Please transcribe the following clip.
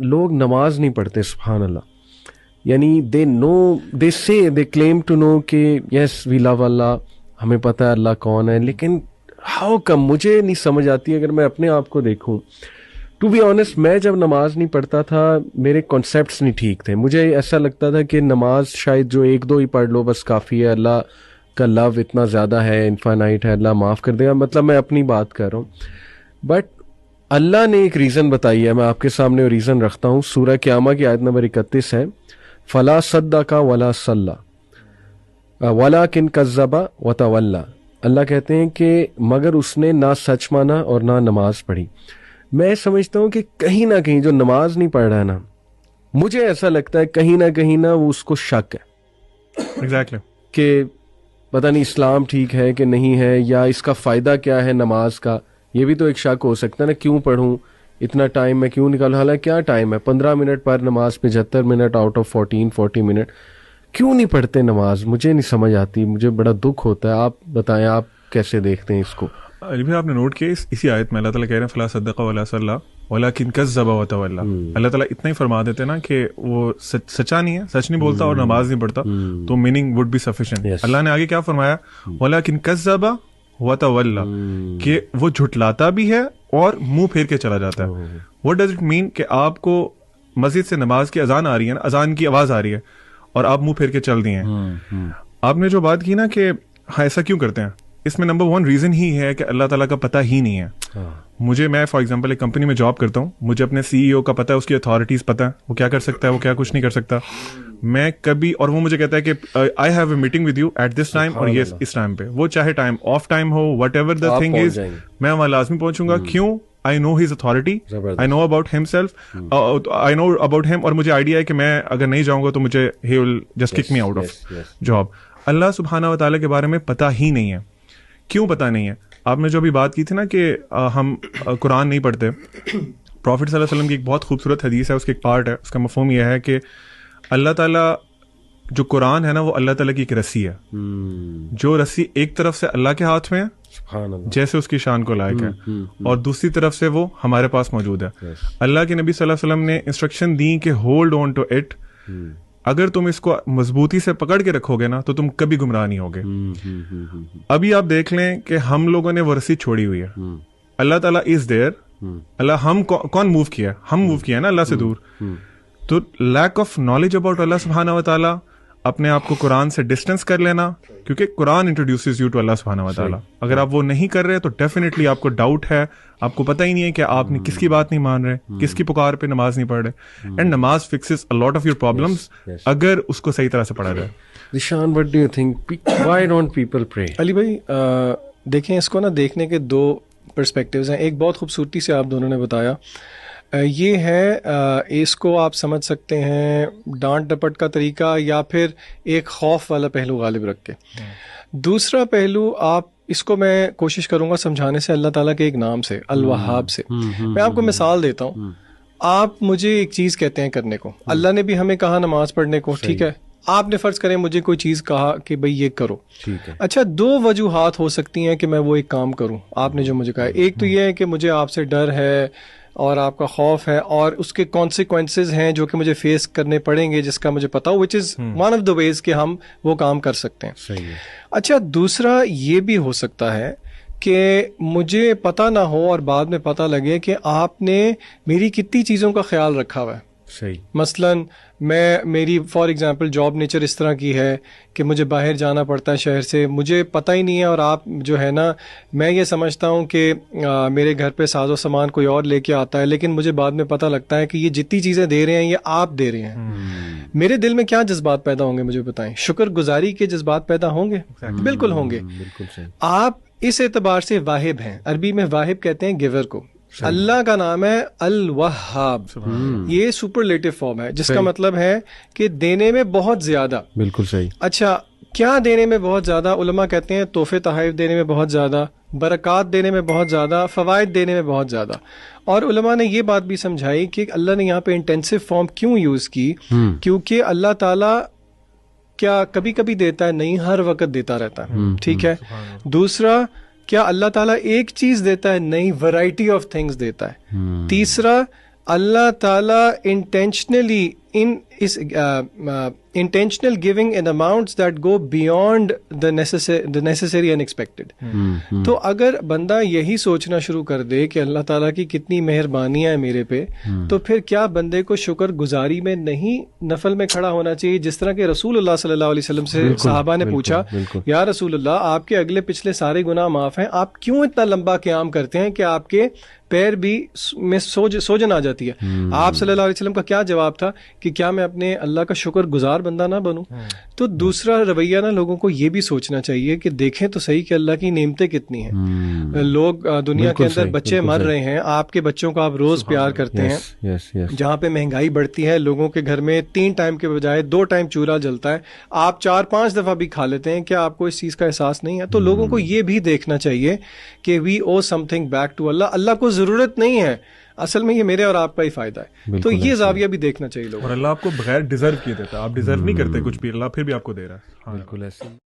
لوگ نماز نہیں پڑھتے. سبحان اللہ. یعنی دے سے دے کلیم ٹو نو کہ یس وی لو اللہ, ہمیں پتہ ہے اللہ کون ہے, لیکن ہاؤ کم, مجھے نہیں سمجھ آتی. اگر میں اپنے آپ کو دیکھوں, ٹو بی آنیسٹ, میں جب نماز نہیں پڑھتا تھا میرے کانسیپٹس نہیں ٹھیک تھے. مجھے ایسا لگتا تھا کہ نماز شاید جو 1-2 ہی پڑھ لو بس کافی ہے, اللہ کا لو اتنا زیادہ ہے, انفائنائٹ ہے, اللہ معاف کر دے گا. مطلب میں اپنی بات کر رہا ہوں, بٹ اللہ نے ایک ریزن بتائی ہے, میں آپ کے سامنے وہ ریزن رکھتا ہوں. سورہ قیامہ کی آیت نمبر 31 ہے, فلا صدق ولا صلی ولکن کذب وتولی. اللہ کہتے ہیں کہ مگر اس نے نہ سچ مانا اور نہ نماز پڑھی. میں سمجھتا ہوں کہ کہیں نہ کہیں جو نماز نہیں پڑھ رہا ہے نا, مجھے ایسا لگتا ہے کہیں نہ وہ اس کو شک ہے ایگزیکٹلی کہ پتہ نہیں اسلام ٹھیک ہے کہ نہیں ہے, یا اس کا فائدہ کیا ہے نماز کا. یہ بھی تو ایک شک ہو سکتا ہے نا, کیوں پڑھوں, اتنا ٹائم میں کیوں نکالوں, حالانکہ کیا ٹائم ہے, 15 منٹ پر نماز, 75 منٹ آؤٹ آف 40 منٹ, کیوں نہیں پڑھتے نماز. مجھے نہیں سمجھ آتی, مجھے بڑا دکھ ہوتا ہے. آپ بتائیں, آپ کیسے دیکھتے ہیں اس کو؟ علی بھائی آپ نے نوٹ کیا اسی آیت میں اللہ تعالیٰ کہہ رہے ہیں فلا صدق ولا صلی ولکن کذب وتولی. اللہ تعالیٰ اتنا ہی فرما دیتے نا کہ وہ سچا نہیں ہے, سچ نہیں بولتا اور نماز نہیں پڑھتا, تو میننگ وڈ بی سفیشینٹ. اللہ نے آگے کیا فرمایا, ولکن کذب وتولی, کہ وہ جھٹلاتا بھی ہے اور منہ پھیر کے چلا جاتا ہے. واٹ ڈز اٹ مین کہ آپ کو مسجد سے نماز کی اذان آ رہی ہے نا, اذان کی آواز آ رہی ہے اور آپ منہ پھیر کے چل دیے ہیں. آپ نے جو بات کی نا کہ ہاں ایسا کیوں کرتے ہیں, اس میں نمبر 1 ریزن ہی ہے کہ اللہ تعالیٰ کا پتہ ہی نہیں ہے. میں فار ایگزامپل ایک کمپنی میں جاب کرتا ہوں, مجھے اپنے CEO کا پتہ ہے, اس کی اتھارٹیز پتہ ہے, وہ کیا کر سکتا ہے, وہ کیا کچھ نہیں کر سکتا. میں کبھی, اور وہ مجھے کہتا ہے کہ I have a meeting with you at this time, اور یہ اس ٹائم پہ, وہ چاہے ٹائم آف ٹائم ہو, whatever the thing is, میں وہاں لازمی پہنچوں گا. کیوں؟ I know his authority, I know about himself, I know about him, اور مجھے آئیڈیا ہے کہ میں اگر نہیں جاؤں گا تو مجھے he will just kick me out of job. اللہ سبحانہ و تعالیٰ کے بارے میں پتہ ہی نہیں ہے. کیوں پتہ نہیں ہے؟ آپ نے جو ابھی بات کی تھی نا کہ ہم قرآن نہیں پڑھتے, پروفٹ صلی اللہ علیہ وسلم کی ایک بہت خوبصورت حدیث ہے, اس کے ایک پارٹ ہے, اس کا مفہوم یہ ہے کہ اللہ تعالیٰ جو قرآن ہے نا وہ اللہ تعالیٰ کی ایک رسی ہے, جو رسی ایک طرف سے اللہ کے ہاتھ میں ہے جیسے اس کی شان کو لائق ہے, اور دوسری طرف سے وہ ہمارے پاس موجود ہے. اللہ کے نبی صلی اللہ علیہ وسلم نے انسٹرکشن دی کہ ہولڈ آن ٹو اٹ, اگر تم اس کو مضبوطی سے پکڑ کے رکھو گے نا تو تم کبھی گمراہ نہیں ہوگے. ابھی آپ دیکھ لیں کہ ہم لوگوں نے وہ رسی چھوڑی ہوئی ہے. اللہ تعالیٰ از دیر, اللہ ہم کون موو کیا, ہم موو کیا ہے نا اللہ سے دور. تو لیک آف نالج اباؤٹ اللہ سبحانہ و تعالیٰ, اپنے آپ کو قرآن سے ڈسٹینس کر لینا, کیونکہ قرآن انٹروڈیوسز یو ٹو اللہ سبحانہ و تعالیٰ. اگر آپ وہ نہیں کر رہے تو ڈیفینیٹلی آپ کو ڈاؤٹ ہے, آپ کو پتہ ہی نہیں ہے کہ آپ نے کس کی بات نہیں مان رہے, کس کی پکار پہ نماز نہیں پڑھ رہے. اینڈ نماز fixes a lot of your problems اگر اس کو صحیح طرح سے پڑھا جائے. Zeeshan, what do you think? Why don't people pray? علی بھائی دیکھیں, اس کو نا دیکھنے کے 2 پرسپیکٹیوز ہیں. ایک بہت خوبصورتی سے آپ دونوں نے بتایا, یہ ہے اس کو آپ سمجھ سکتے ہیں ڈانٹ ڈپٹ کا طریقہ, یا پھر ایک خوف والا پہلو غالب رکھ کے. دوسرا پہلو آپ اس کو میں کوشش کروں گا سمجھانے سے اللہ تعالیٰ کے ایک نام سے, الوہاب سے. میں آپ کو مثال دیتا ہوں. آپ مجھے ایک چیز کہتے ہیں کرنے کو, اللہ نے بھی ہمیں کہا نماز پڑھنے کو, ٹھیک ہے, آپ نے فرض کریں مجھے کوئی چیز کہا کہ بھئی یہ کرو, اچھا 2 وجوہات ہو سکتی ہیں کہ میں وہ ایک کام کروں. آپ نے جو مجھے کہا, ایک تو یہ ہے کہ مجھے آپ سے ڈر ہے اور آپ کا خوف ہے, اور اس کے کانسیکوینسز ہیں جو کہ مجھے فیس کرنے پڑیں گے, جس کا مجھے پتا ہو, وچ از ون آف دا ویز کہ ہم وہ کام کر سکتے ہیں. اچھا دوسرا یہ بھی ہو سکتا ہے کہ مجھے پتہ نہ ہو اور بعد میں پتہ لگے کہ آپ نے میری کتنی چیزوں کا خیال رکھا ہوا ہے. مثلاً میری فار ایگزامپل جاب نیچر اس طرح کی ہے کہ مجھے باہر جانا پڑتا ہے شہر سے, مجھے پتہ ہی نہیں ہے, اور آپ جو ہے نا, میں یہ سمجھتا ہوں کہ میرے گھر پہ ساز و سامان کوئی اور لے کے آتا ہے, لیکن مجھے بعد میں پتہ لگتا ہے کہ یہ جتنی چیزیں دے رہے ہیں یہ آپ دے رہے ہیں. میرے دل میں کیا جذبات پیدا ہوں گے مجھے بتائیں؟ شکر گزاری کے جذبات پیدا ہوں گے, بالکل ہوں گے. آپ اس اعتبار سے واہب ہیں, عربی میں واہب کہتے ہیں گیور کو. اللہ کا نام ہے الوہاب, یہ سپرلیٹو فارم ہے جس کا مطلب ہے کہ دینے میں بہت زیادہ. بالکل صحیح. اچھا کیا دینے میں بہت زیادہ؟ علماء کہتے ہیں تحفے تحائف دینے میں بہت زیادہ, برکات دینے میں بہت زیادہ, فوائد دینے میں بہت زیادہ. اور علماء نے یہ بات بھی سمجھائی کہ اللہ نے یہاں پہ انٹینسو فارم کیوں یوز کی, کیونکہ اللہ تعالیٰ کیا کبھی کبھی دیتا ہے, نہیں ہر وقت دیتا رہتا ہے, ٹھیک ہے. دوسرا, کیا اللہ تعالیٰ ایک چیز دیتا ہے؟ نہیں, ورائٹی آف تھنگس دیتا ہے. تیسرا, اللہ تعالیٰ intentionally intentional giving in amounts that go beyond the necessary and expected. تو اگر بندہ یہی سوچنا شروع کر دے کہ اللہ تعالیٰ کی کتنی مہربانیاں ہیں میرے پہ، تو پھر کیا بندے کو شکر گزاری میں نہیں نفل میں کھڑا ہونا چاہیے؟ جس طرح کہ رسول اللہ صلی اللہ علیہ وسلم سے صحابہ نے پوچھا، یا رسول اللہ آپ کے اگلے پچھلے سارے گناہ معاف ہیں، آپ کیوں اتنا لمبا قیام کرتے ہیں کہ آپ کے پیر بھی میں سوجن آ جاتی ہے؟ آپ صلی اللہ علیہ وسلم کا کیا جواب تھا کہ کیا میں اپنے اللہ کا شکر گزار بندہ نہ بنوں؟ تو دوسرا رویہ نا لوگوں کو یہ بھی سوچنا چاہیے کہ دیکھیں تو صحیح کہ اللہ کی نعمتیں کتنی ہیں. لوگ دنیا کے اندر بچے مر رہے ہیں، آپ کے بچوں کو آپ روز پیار کرتے ہیں. جہاں پہ مہنگائی بڑھتی ہے، لوگوں کے گھر میں 3 ٹائم کے بجائے 2 ٹائم چولہا جلتا ہے، آپ 4-5 دفعہ بھی کھا لیتے ہیں. کیا آپ کو اس چیز کا احساس نہیں ہے؟ تو لوگوں کو یہ بھی دیکھنا چاہیے کہ وی او سم تھنگ بیک ٹو اللہ. اللہ کو ضرورت نہیں ہے، اصل میں یہ میرے اور آپ کا ہی فائدہ ہے. تو یہ زاویہ بھی دیکھنا چاہیے لوگوں. اور اللہ آپ کو بغیر ڈیزرو کیے دیتا ہے، آپ ڈیزرو نہیں کرتے کچھ بھی، اللہ پھر بھی آپ کو دے رہا ہے. بالکل ایسے.